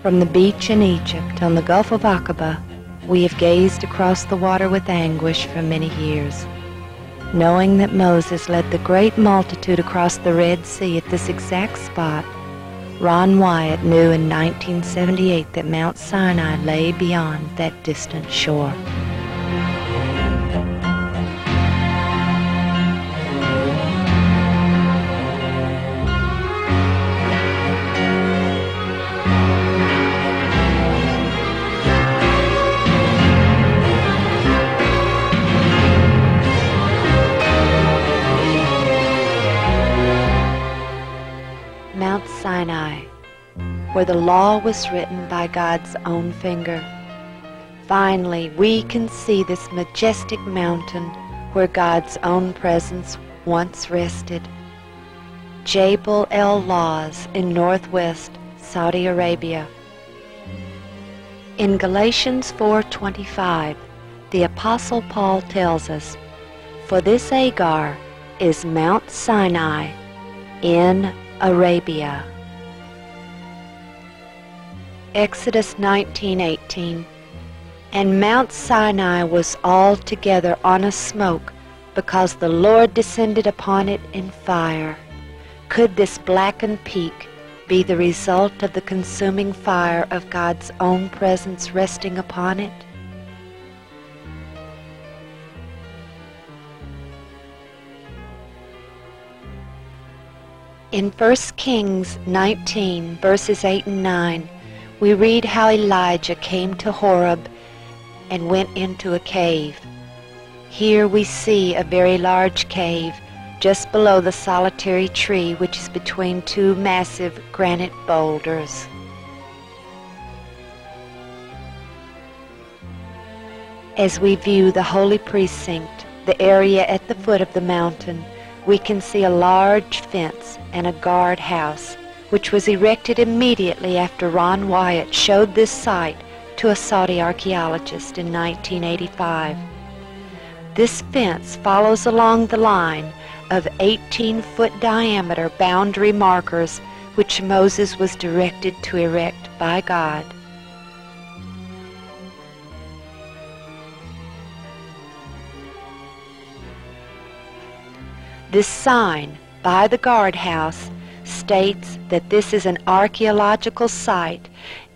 From the beach in Egypt on the Gulf of Aqaba, we have gazed across the water with anguish for many years, knowing that Moses led the great multitude across the Red Sea at this exact spot. Ron Wyatt knew in 1978 that Mount Sinai lay beyond that distant shore. Mount Sinai, where the law was written by God's own finger. Finally, we can see this majestic mountain where God's own presence once rested. Jabal el-Lawz in northwest Saudi Arabia. In Galatians 4:25, the Apostle Paul tells us, "For this Agar is Mount Sinai in Arabia." Exodus 19:18, "And Mount Sinai was altogether on a smoke, because the Lord descended upon it in fire." Could this blackened peak be the result of the consuming fire of God's own presence resting upon it? In 1 Kings 19, verses 8 and 9, we read how Elijah came to Horeb and went into a cave. Here we see a very large cave just below the solitary tree which is between two massive granite boulders. As we view the holy precinct, the area at the foot of the mountain, we can see a large fence and a guardhouse, which was erected immediately after Ron Wyatt showed this site to a Saudi archaeologist in 1985. This fence follows along the line of 18-foot diameter boundary markers which Moses was directed to erect by God. This sign by the guardhouse states that this is an archaeological site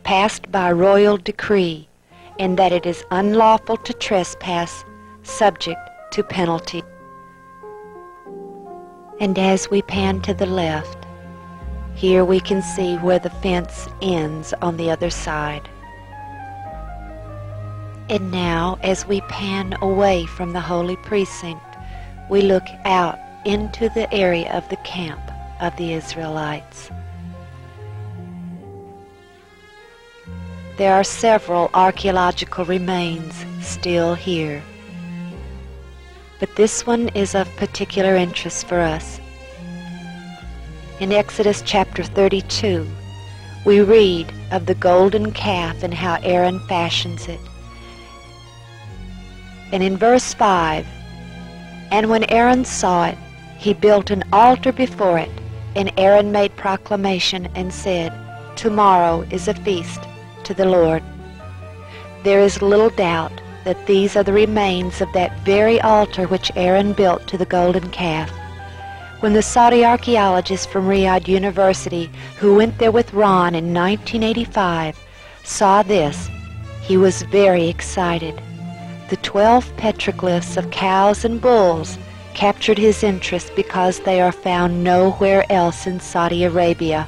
passed by royal decree and that it is unlawful to trespass, subject to penalty. And as we pan to the left, here we can see where the fence ends on the other side. And now, as we pan away from the holy precinct, we look out into the area of the camp of the Israelites. There are several archaeological remains still here, but this one is of particular interest for us. In Exodus chapter 32, we read of the golden calf and how Aaron fashions it. And in verse 5, "And when Aaron saw it, he built an altar before it, and Aaron made proclamation and said, 'Tomorrow is a feast to the Lord.'" There is little doubt that these are the remains of that very altar which Aaron built to the golden calf. When the Saudi archaeologist from Riyadh University, who went there with Ron in 1985, saw this, he was very excited. The 12 petroglyphs of cows and bulls captured his interest because they are found nowhere else in Saudi Arabia.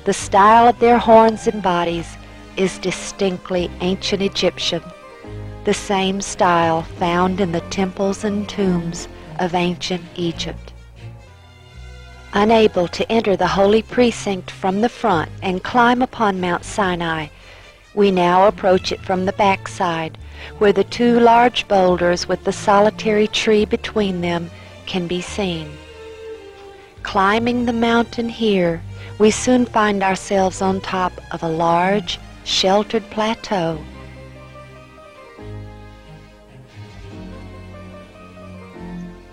The style of their horns and bodies is distinctly ancient Egyptian, the same style found in the temples and tombs of ancient Egypt. Unable to enter the holy precinct from the front and climb upon Mount Sinai, we now approach it from the backside, where the two large boulders with the solitary tree between them can be seen. Climbing the mountain here, we soon find ourselves on top of a large, sheltered plateau.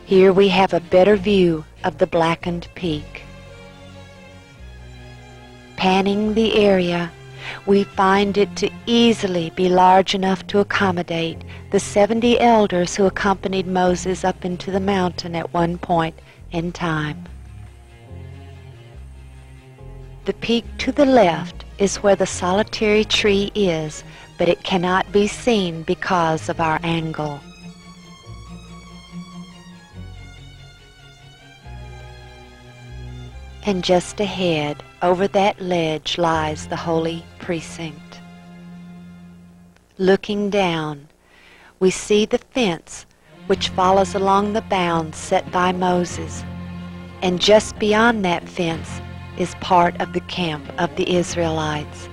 Here we have a better view of the blackened peak. Panning the area, We find it to easily be large enough to accommodate the 70 elders who accompanied Moses up into the mountain at one point in time. The peak to the left is where the solitary tree is, but it cannot be seen because of our angle. And just ahead, over that ledge, lies the holy precinct. Looking down, we see the fence which follows along the bounds set by Moses, and just beyond that fence is part of the camp of the Israelites.